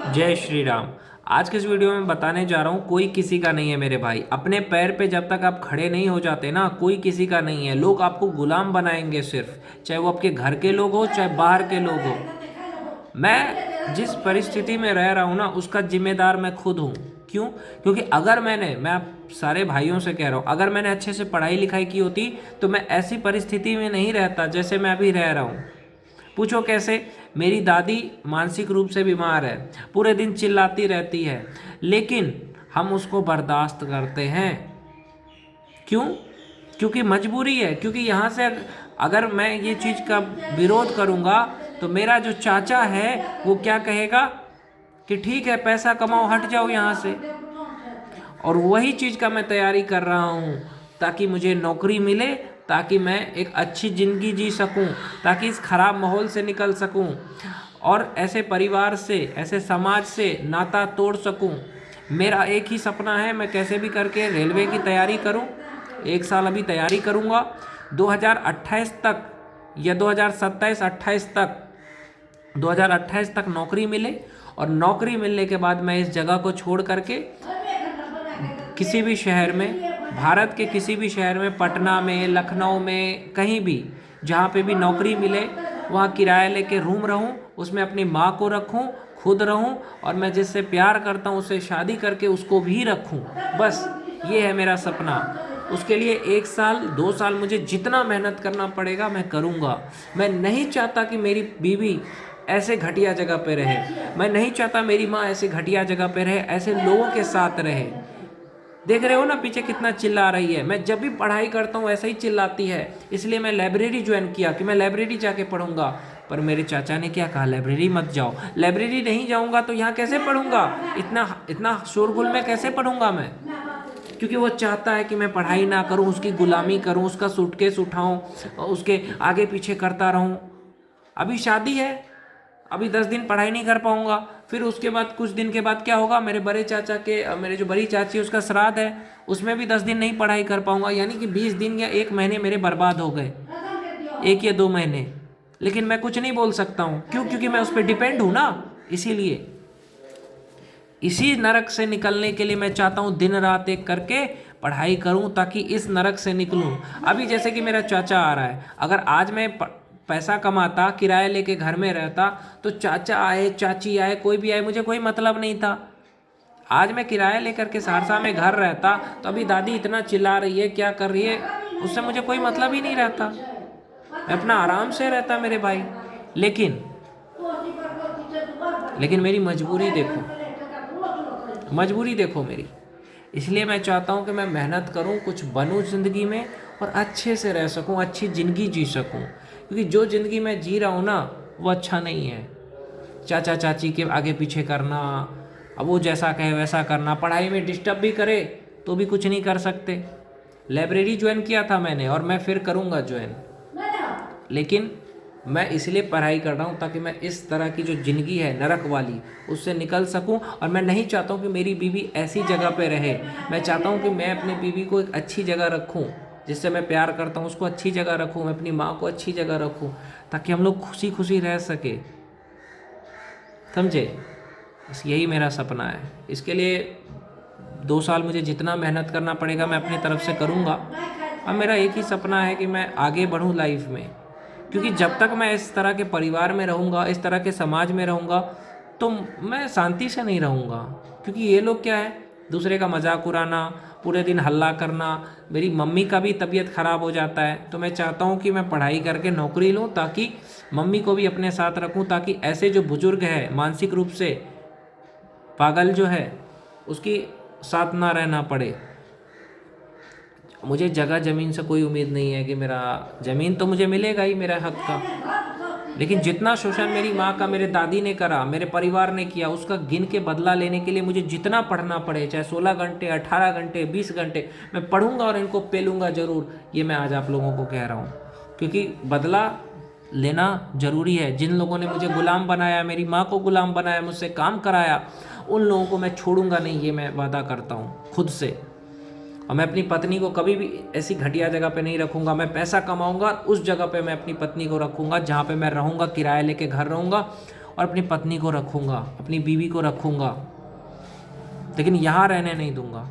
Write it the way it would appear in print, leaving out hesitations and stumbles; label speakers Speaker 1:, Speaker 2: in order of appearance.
Speaker 1: जय श्री राम। आज के इस वीडियो में बताने जा रहा हूँ, कोई किसी का नहीं है मेरे भाई। अपने पैर पे जब तक आप खड़े नहीं हो जाते ना, कोई किसी का नहीं है। लोग आपको गुलाम बनाएंगे सिर्फ, चाहे वो आपके घर के लोग हो चाहे बाहर के लोग हो। मैं जिस परिस्थिति में रह रहा हूँ ना, उसका जिम्मेदार मैं खुद हूँ। क्यों? क्योंकि अगर मैं आप सारे भाइयों से कह रहा हूँ, अगर मैंने अच्छे से पढ़ाई लिखाई की होती तो मैं ऐसी परिस्थिति में नहीं रहता जैसे मैं अभी रह रहा हूँ। पूछो कैसे? मेरी दादी मानसिक रूप से बीमार है, पूरे दिन चिल्लाती रहती है, लेकिन हम उसको बर्दाश्त करते हैं। क्यों? क्योंकि मजबूरी है। क्योंकि यहाँ से अगर मैं ये चीज़ का विरोध करूँगा तो मेरा जो चाचा है वो क्या कहेगा कि ठीक है, पैसा कमाओ, हट जाओ यहाँ से। और वही चीज़ का मैं तैयारी कर रहा हूँ ताकि मुझे नौकरी मिले, ताकि मैं एक अच्छी ज़िंदगी जी सकूँ, ताकि इस खराब माहौल से निकल सकूँ और ऐसे परिवार से, ऐसे समाज से नाता तोड़ सकूँ। मेरा एक ही सपना है, मैं कैसे भी करके रेलवे की तैयारी करूँ। 1 साल अभी तैयारी करूँगा, 2028 तक या 2027-28 तक, 2028 तक नौकरी मिले, और नौकरी मिलने के बाद मैं इस जगह को छोड़ करके किसी भी शहर में, भारत के किसी भी शहर में, पटना में, लखनऊ में, कहीं भी जहाँ पे भी नौकरी मिले वहाँ किराया लेके रूम रहूँ, उसमें अपनी माँ को रखूँ, खुद रहूँ, और मैं जिससे प्यार करता हूँ उससे शादी करके उसको भी रखूँ। बस ये है मेरा सपना। उसके लिए 1 साल 2 साल मुझे जितना मेहनत करना पड़ेगा मैं करूँगा। मैं नहीं चाहता कि मेरी बीवी ऐसे घटिया जगह पे रहे। मैं नहीं चाहता मेरी माँ ऐसे घटिया जगह पे रहे, ऐसे लोगों के साथ रहे। देख रहे हो ना पीछे कितना चिल्ला रही है। मैं जब भी पढ़ाई करता हूँ ऐसे ही चिल्लाती है। इसलिए मैं लाइब्रेरी ज्वाइन किया कि मैं लाइब्रेरी जाके पढ़ूंगा। पर मेरे चाचा ने क्या कहा, लाइब्रेरी मत जाओ। लाइब्रेरी नहीं जाऊंगा तो यहाँ कैसे पढ़ूंगा? इतना इतना शोरगुल में कैसे पढ़ूंगा मैं? क्योंकि वो चाहता है कि मैं पढ़ाई ना करूं, उसकी गुलामी करूं, उसका सूटकेस उठाऊं, उसके आगे पीछे करता रहूं। अभी शादी है, अभी 10 दिन पढ़ाई नहीं कर पाऊंगा। फिर उसके बाद कुछ दिन के बाद क्या होगा, मेरे बड़े चाचा के, मेरे जो बड़ी चाची है उसका श्राद्ध है, उसमें भी 10 दिन नहीं पढ़ाई कर पाऊंगा। यानी कि 20 दिन या 1 महीने मेरे बर्बाद हो गए, 1 या 2 महीने। लेकिन मैं कुछ नहीं बोल सकता हूँ। क्यों? क्योंकि मैं उस पर डिपेंड हूँ ना। इसीलिए इसी नरक से निकलने के लिए मैं चाहता हूँ दिन रात एक करके पढ़ाई करूँ, ताकि इस नरक से निकलूँ। अभी जैसे कि मेरा चाचा आ रहा है, अगर आज मैं पैसा कमाता, किराया लेके घर में रहता, तो चाचा आए, चाची आए, कोई भी आए, मुझे कोई मतलब नहीं था। आज मैं किराया लेकर के सहरसा में घर रहता तो अभी दादी इतना चिल्ला रही है, क्या कर रही है, उससे मुझे कोई मतलब ही नहीं रहता। मैं अपना आराम से रहता मेरे भाई। लेकिन लेकिन मेरी मजबूरी देखो, मजबूरी देखो मेरी। इसलिए मैं चाहता हूँ कि मैं मेहनत करूँ, कुछ बनूँ ज़िंदगी में, और अच्छे से रह सकूँ, अच्छी ज़िंदगी जी सकूँ। क्योंकि जो ज़िंदगी मैं जी रहा हूँ ना, वो अच्छा नहीं है। चाचा चाची के आगे पीछे करना, अब वो जैसा कहे वैसा करना, पढ़ाई में डिस्टर्ब भी करे तो भी कुछ नहीं कर सकते। लाइब्रेरी ज्वाइन किया था मैंने, और मैं फिर करूँगा ज्वाइन। लेकिन मैं इसलिए पढ़ाई कर रहा हूँ ताकि मैं इस तरह की जो ज़िंदगी है नरक वाली, उससे निकल सकूँ। और मैं नहीं चाहता हूँ कि मेरी बीवी ऐसी जगह पे रहे। मैं चाहता हूँ कि मैं अपनी बीवी को एक अच्छी जगह रखूँ, जिससे मैं प्यार करता हूँ उसको अच्छी जगह रखूँ, मैं अपनी माँ को अच्छी जगह रखूँ, ताकि हम लोग खुशी खुशी रह सके। समझे? बस यही मेरा सपना है। इसके लिए 2 साल मुझे जितना मेहनत करना पड़ेगा मैं अपनी तरफ से करूँगा। और मेरा एक ही सपना है कि मैं आगे बढ़ूँ लाइफ में। क्योंकि जब तक मैं इस तरह के परिवार में रहूँगा, इस तरह के समाज में रहूँगा, तो मैं शांति से नहीं रहूँगा। क्योंकि ये लोग क्या है, दूसरे का मजाक उड़ाना, पूरे दिन हल्ला करना। मेरी मम्मी का भी तबीयत ख़राब हो जाता है, तो मैं चाहता हूँ कि मैं पढ़ाई करके नौकरी लूँ, ताकि मम्मी को भी अपने साथ रखूँ, ताकि ऐसे जो बुज़ुर्ग है मानसिक रूप से पागल जो है, उसकी साथ ना रहना पड़े। मुझे जगह ज़मीन से कोई उम्मीद नहीं है कि मेरा ज़मीन तो मुझे मिलेगा ही मेरा हक का। लेकिन जितना शोषण मेरी माँ का, मेरे दादी ने करा, मेरे परिवार ने किया, उसका गिन के बदला लेने के लिए मुझे जितना पढ़ना पड़े, चाहे 16 घंटे, 18 घंटे, 20 घंटे, मैं पढ़ूंगा और इनको पेलूंगा ज़रूर। ये मैं आज आप लोगों को कह रहा हूँ, क्योंकि बदला लेना ज़रूरी है। जिन लोगों ने मुझे गुलाम बनाया, मेरी माँ को गुलाम बनाया, मुझसे काम कराया, उन लोगों को मैं छोड़ूंगा नहीं, ये मैं वादा करता हूँ खुद से। और मैं अपनी पत्नी को कभी भी ऐसी घटिया जगह पे नहीं रखूँगा। मैं पैसा कमाऊँगा, उस जगह पे मैं अपनी पत्नी को रखूँगा जहाँ पे मैं रहूँगा, किराया लेके घर रहूँगा, और अपनी पत्नी को रखूँगा, अपनी बीवी को रखूँगा, लेकिन यहाँ रहने नहीं दूँगा।